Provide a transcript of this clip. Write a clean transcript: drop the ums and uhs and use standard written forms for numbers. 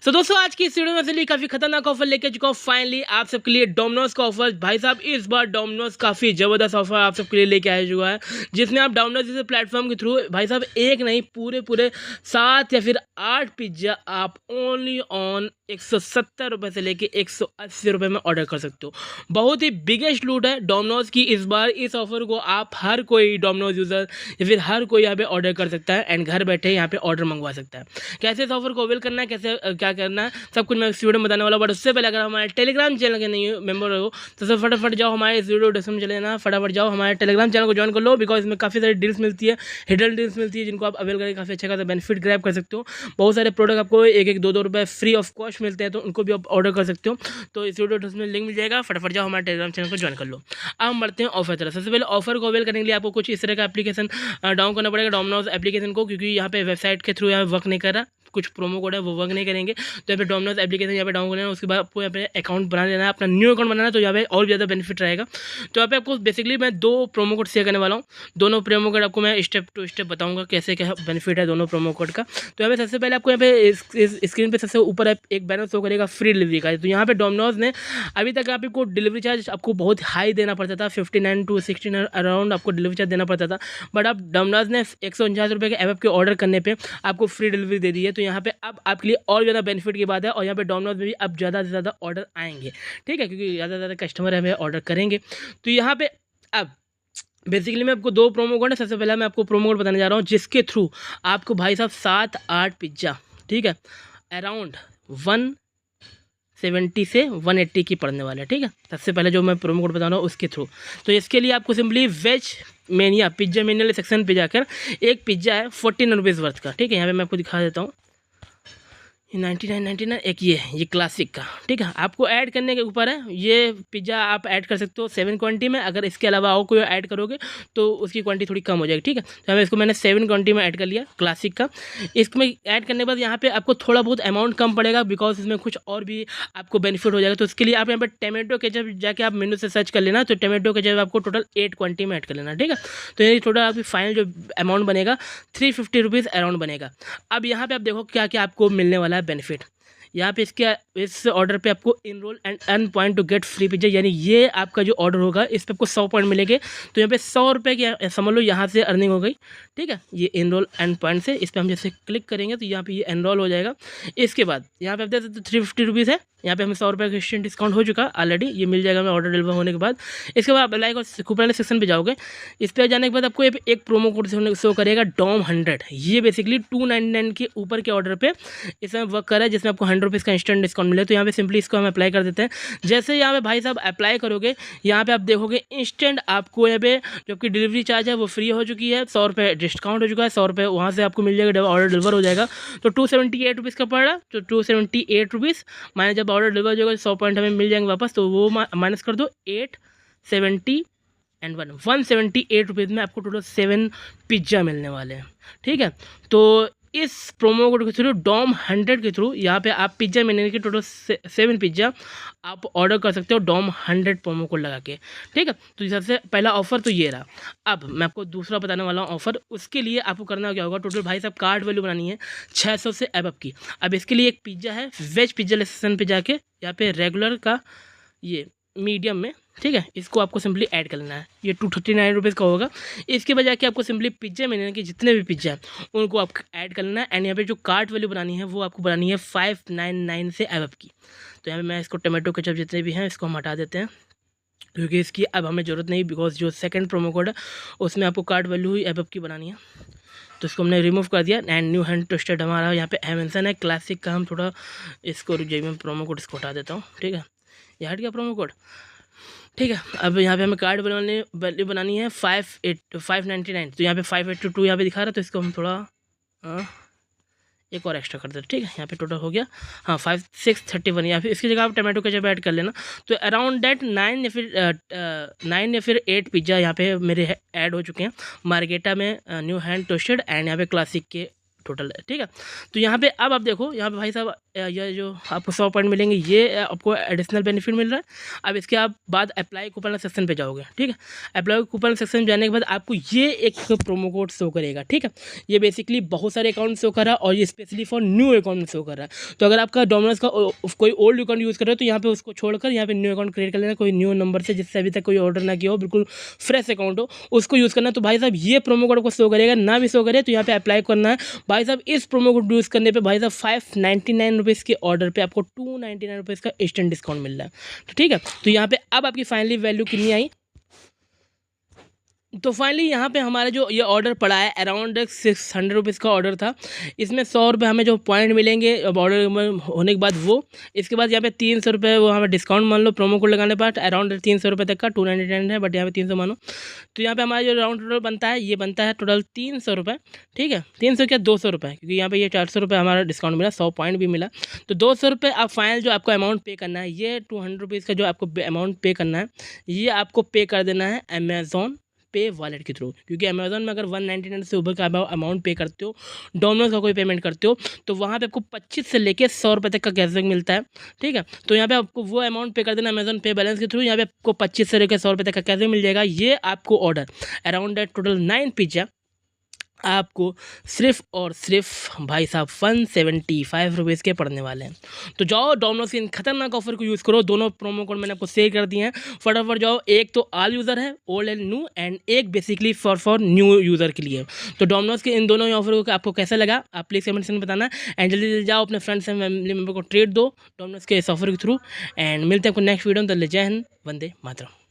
सो दोस्तों आज की इस वीडियो में चलिए काफ़ी खतरनाक ऑफर लेके चुका हूँ फाइनली आप सबके लिए डोमिनोज का ऑफर। भाई साहब इस बार डोमिनोज काफ़ी ज़बरदस्त ऑफर आप सबके लिए लेके आया चुका है, जिसमें आप डोमिनोज जैसे प्लेटफॉर्म के थ्रू भाई साहब एक नहीं पूरे 7 या फिर 8 पिज्ज़ा आप ओनली ऑन 170 रुपये से लेके 180 रुपये में ऑर्डर कर सकते हो। बहुत ही बिगेस्ट लूट है डोमिनोज की इस बार। इस ऑफर को आप हर कोई डोमिनोज यूज़र या फिर हर कोई यहाँ पे ऑर्डर कर सकता है एंड घर बैठे यहाँ पे ऑर्डर मंगवा सकता है। कैसे इस ऑफर को अवेल करना है, कैसे क्या करना है, सब कुछ मैं इस वीडियो में बताने वाला हूँ। बट उससे पहले अगर हमारे टेलीग्राम चैनल के नहीं मेंबर हो तो सब फटाफट जाओ हमारे इस वीडियो डिस्क्रिप्शन चले ना, फटाफट जाओ हमारे टेलीग्राम चैनल को ज्वाइन कर लो, बिकॉज इसमें काफ़ी सारी डील्स मिलती है, हिडन डील्स मिलती है, जिनको आप अवेल करके काफ़ी अच्छा खासा बेनिफिट ग्रैब कर सकते हो। बहुत सारे प्रोडक्ट आपको 1-1, 2-2 रुपये फ्री ऑफ कॉस्ट मिलते हैं, तो उनको भी आप ऑर्डर कर सकते हो। तो इस वीडियो में लिंक मिल जाएगा, फटाफट जाओ हमारे टेलीग्राम चैनल को ज्वाइन कर लो। अब हम बढ़ते हैं ऑफर तरह। सबसे पहले ऑफर को अवेल करने के लिए आपको कुछ इस तरह का एप्लीकेशन डाउन करना पड़ेगा, डोमिनोज एप्लीकेशन को, क्योंकि यहाँ पे वेबसाइट के थ्रू यहाँ वर्क नहीं कर रहा, कुछ प्रोमो कोड है वो वर्क नहीं करेंगे। तो यहाँ पे डोमिनोज एप्लीकेशन यहाँ पे डाउन कर लेना, उसके बाद आपको यहाँ पे अकाउंट बना लेना है, अपना न्यू अकाउंट बनाना है, तो यहाँ पे और ज़्यादा बेनिफिट रहेगा। तो यहाँ पे आपको बेसिकली मैं 2 प्रोमो कोड शेयर करने वाला हूँ। दोनों प्रोमो कोड आपको मैं स्टेप टू स्टेप बताऊँगा कैसे क्या बेनिफिट है दोनों प्रोमो कोड का। तो यहाँ पे सबसे पहले आपको यहाँ पे इस स्क्रीन पर सबसे ऊपर एक बैनर शो करेगा फ्री डिलीवरी का। तो यहाँ पे डोमिनोज ने अभी तक आपको डिलीवरी चार्ज आपको बहुत हाई देना पड़ता था, 59 to 69 अराउंड आपको डिलीवरी चार्ज देना पड़ता था। बट अब डोमिनोज ने 149 रुपये के ऐप के ऑर्डर करने पे आपको फ्री डिलीवरी दे दी है। तो यहाँ पे अब आपके लिए और ज़्यादा बेनिफिट की बात है, और यहाँ पे डोमिनोज में भी अब ज़्यादा से ज़्यादा ऑर्डर आएंगे, ठीक है, क्योंकि ज़्यादा से ज़्यादा कस्टमर हमें ऑर्डर करेंगे। तो यहाँ पे अब बेसिकली मैं आपको 2 प्रोमो कोड है। सबसे पहले मैं आपको प्रोमो कोड बताने जा रहा हूँ, जिसके थ्रू आपको भाई साहब 7-8 पिज्ज़ा, ठीक है, अराउंड 170 से 180 की पड़ने वाला है, ठीक है। सबसे पहले जो मैं प्रोमो कोड बता रहा हूँ उसके थ्रू। तो इसके लिए आपको simply veg mania pizza mania section पे जाकर एक पिज्ज़ा है 14 रुपीज़ वर्थ का, ठीक है। यहाँ पे मैं आपको दिखा देता हूँ 99 एक ये क्लासिक का, ठीक है। आपको ऐड करने के ऊपर है, ये पिज़्ज़ा आप ऐड कर सकते हो 7 क्वांटिटी में। अगर इसके अलावा और कोई ऐड करोगे तो उसकी क्वांटिटी थोड़ी कम हो जाएगी, ठीक है। तो हमें इसको मैंने 7 क्वांटिटी में ऐड कर लिया क्लासिक का। इसमें ऐड करने के बाद यहाँ पे आपको थोड़ा बहुत अमाउंट कम पड़ेगा, बिकॉज इसमें कुछ और भी आपको बेनिफिट हो जाएगा। तो इसके लिए आप यहाँ पर टमेटो केचप जाके आप मेनू से सर्च कर लेना, तो टमेटो केचप आपको टोटल 8 क्वांटिटी में ऐड कर लेना, ठीक है। तो ये टोटल आपकी फाइनल जो अमाउंट बनेगा 350 रुपीज़ अराउंड बनेगा। अब यहाँ पर आप देखो क्या क्या आपको मिलने वाला है बेनिफिट। यहाँ पे इस ऑर्डर पे आपको enroll and earn point to get free pizza, यानी ये आपका जो ऑर्डर होगा इस पे आपको 100 पॉइंट मिलेंगे। तो यहाँ पे 100 रुपये की समझ लो यहाँ से अर्निंग हो गई, ठीक है। ये इनरोल एंड पॉइंट से इस पर हम जैसे क्लिक करेंगे तो यहाँ पे ये एनरोल हो जाएगा। इसके बाद यहाँ पे आप देख सकते 350 रुपीज़ है, यहाँ पे हमें 100 रुपये का इंस्टेंट डिस्काउंट हो चुका ऑलरेडी, ये मिल जाएगा हमें ऑर्डर डिलीवर होने के बाद। इसके बाद आप लाइक और कूपन वाले सेक्शन पे जाओगे, इस पर जाने के बाद आपको एक प्रोमो कोड शो करेगा DOM100। ये बेसिकली 299 के ऊपर के ऑर्डर पे इसमें वर्क कर रहा है, जिसमें आपको 100 रुपीज़ का इंस्टेंट डिस्काउंट मिले। तो यहाँ पे सिंपली इसको हम अप्लाई कर देते हैं। जैसे यहाँ पे भाई साहब अप्लाई करोगे, यहाँ पे आप देखोगे इंस्टेंट आपको यहाँ पे जो आपकी डिलीवरी चार्ज है वो फ्री हो चुकी है, 100 रुपये डिस्काउंट हो चुका है, 100 रुपये वहाँ से आपको मिल जाएगा, ऑर्डर डिलीवर हो जाएगा। तो 278 रुपीज़ का पड़ रहा है, तो 278 रुपीज़ माइनस जब ऑर्डर डिलीवर हो जाएगा 100 पॉइंट हमें मिल जाएंगे वापस, तो वो माइनस कर दो 870 एंड 178 रुपीज़ में आपको टोटल 7 पिज्ज़ा मिलने वाले हैं, ठीक है। तो इस प्रोमो कोड के थ्रू DOM100 के थ्रू यहाँ पे आप पिज्ज़ा मिलने के टोटल 7 पिज्ज़ा आप ऑर्डर कर सकते हो DOM100 प्रोमो कोड लगा के, ठीक है। तो सबसे पहला ऑफर तो ये रहा। अब मैं आपको दूसरा बताने वाला हूँ ऑफर। उसके लिए आपको करना क्या होगा, टोटल भाई साहब कार्ड वैल्यू बनानी है 600 से अबव की। अब इसके लिए एक पिज्ज़ा है वेज पिज्ज़ा सेक्शन पे जाके यहाँ पे रेगुलर का ये मीडियम में, ठीक है, इसको आपको सिंपली ऐड कर लेना है। ये 239 रुपीज़ का होगा। इसके बजाय कि आपको सिंपली पिज्ज़ा मिलने के जितने भी पिज्ज़ा हैं उनको आप ऐड कर लेना है। एंड यहाँ पे जो कार्ट वैल्यू बनानी है वो आपको बनानी है 599 से अबव की। तो यहाँ पे मैं इसको टमाटो केचप जितने भी हैं इसको हम हटा देते हैं, क्योंकि इसकी अब हमें ज़रूरत नहीं, बिकॉज जो सेकंड प्रोमो कोड है उसमें आपको कार्ट वैल्यू ही अबव की बनानी है। तो इसको हमने रिमूव कर दिया। एंड न्यू हैंड ट्विस्टेड हमारा यहाँ पे मेंशन है क्लासिक का। हम थोड़ा इसको मैं प्रोमो कोड इसको हटा देता हूँ, ठीक है। ये हट गया प्रोमो कोड, ठीक है। अब यहाँ पे हमें कार्ड वैल्यू बनानी है 599। तो यहाँ पे 582 यहाँ पे दिखा रहा है, तो इसको हम थोड़ा एक और एक्स्ट्रा कर देते, ठीक है। यहाँ पे टोटल हो गया 5631। या फिर इसकी जगह आप टमाटो केचप ऐड कर लेना। तो अराउंड दैट 9 या फिर 8 पिज्ज़ा यहाँ पे मेरे ऐड हो चुके हैं। मार्गेटा में न्यू हैंड टोस्टेड एंड यहाँ पे क्लासिक के टोटल है, ठीक है। तो यहाँ पे अब आप देखो, यहाँ पे भाई साहब ये जो आपको 100 पॉइंट मिलेंगे, ये आपको एडिशनल बेनिफिट मिल रहा है। अब इसके आप बाद अप्लाई कूपन सेक्शन पे जाओगे, ठीक है। अप्लाई कूपन सेक्शन में जाने के बाद आपको ये एक प्रोमो कोड शो करेगा, ठीक है। ये बेसिकली बहुत सारे अकाउंट शो कर रहा है और ये स्पेशली फॉर न्यू अकाउंट में शो कर रहा है। तो अगर आपका डोमिनोज का कोई ओल्ड अकाउंट यूज़ कर रहे हो तो यहाँ पे उसको छोड़कर यहाँ पे न्यू अकाउंट क्रिएट कर लेना, कोई न्यू नंबर से जिससे अभी तक कोई ऑर्डर ना किया हो, बिल्कुल फ्रेश अकाउंट हो, उसको यूज़ करना। तो भाई साहब ये प्रोमो कोड को शो करेगा, ना भी शो करे तो यहाँ पे अप्लाई करना है। भाई साहब इस प्रोमो कोड यूज़ करने पे भाई साहब 599 रुपीज़ के ऑर्डर पे आपको 299 रुपीज़ का इंस्टेंट डिस्काउंट मिल रहा है। तो ठीक है, तो यहाँ पे अब आपकी फाइनली वैल्यू कितनी आई, तो फाइनली यहाँ पे हमारा जो ये ऑर्डर पड़ा है अराउंड 600 रुपीज़ का ऑर्डर था। इसमें 100 रुपये हमें जो पॉइंट मिलेंगे अब ऑर्डर होने के बाद वो, इसके बाद यहाँ पे 300 रुपये वो हमें डिस्काउंट मान लो प्रोमो कोड लगाने पर अराउंड 300 रुपये तक का 299 है, बट यहाँ पे 300 मानो। तो यहाँ पे हमारा जो राउंड टोटल बनता है ये बनता है टोटल 300 रुपये, ठीक है। 300 क्या 200 रुपये, क्योंकि यहाँ पे ये 400 रुपये हमारा डिस्काउंट मिला, 100 पॉइंट भी मिला। तो 200 रुपये आप फाइनल जो आपको अमाउंट पे करना है, ये 200 रुपीज़ का जो आपको अमाउंट पे करना है, ये आपको पे कर देना है अमेज़ॉन पे वॉलेट के थ्रू। क्योंकि अमेज़ॉन में अगर 199 से ऊपर का अमाउंट पे करते हो, डोमिनोज का कोई पेमेंट करते हो, तो वहाँ पे आपको 25 से लेके 100 रुपये तक का कैशबैक मिलता है, ठीक है। तो यहाँ पे आपको वो अमाउंट पे कर देना अमेज़ॉन पे बैलेंस के थ्रू, यहाँ पे आपको 25 से लेकर 100 रुपये तक का कैशबैक मिल जाएगा। ये आपको ऑर्डर अराउंड टोटल 9 पिज्जा आपको सिर्फ और सिर्फ भाई साहब 175 रुपीज़ के पड़ने वाले हैं। तो जाओ डोमिनोज के इन खतरनाक ऑफर को यूज़ करो, दोनों प्रोमो कोड मैंने आपको शेयर कर दिए हैं, फटाफट जाओ। एक तो ऑल यूज़र है, ओल्ड एंड न्यू, एंड एक बेसिकली फॉर न्यू यूज़र के लिए। तो डोमिनोज के इन दोनों ऑफर को आपको कैसा लगा आप प्लीज़ कमेंट सेक्शन में बताना, एंड जल्दी जल्दी जाओ अपने फ्रेंड्स एंड फैमिली मेम्बर को ट्रीट दो डोमिनोज के इस ऑफर के थ्रू। एंड मिलते हैं आपको नेक्स्ट वीडियो में, तो जय हिंद, वंदे मातरम।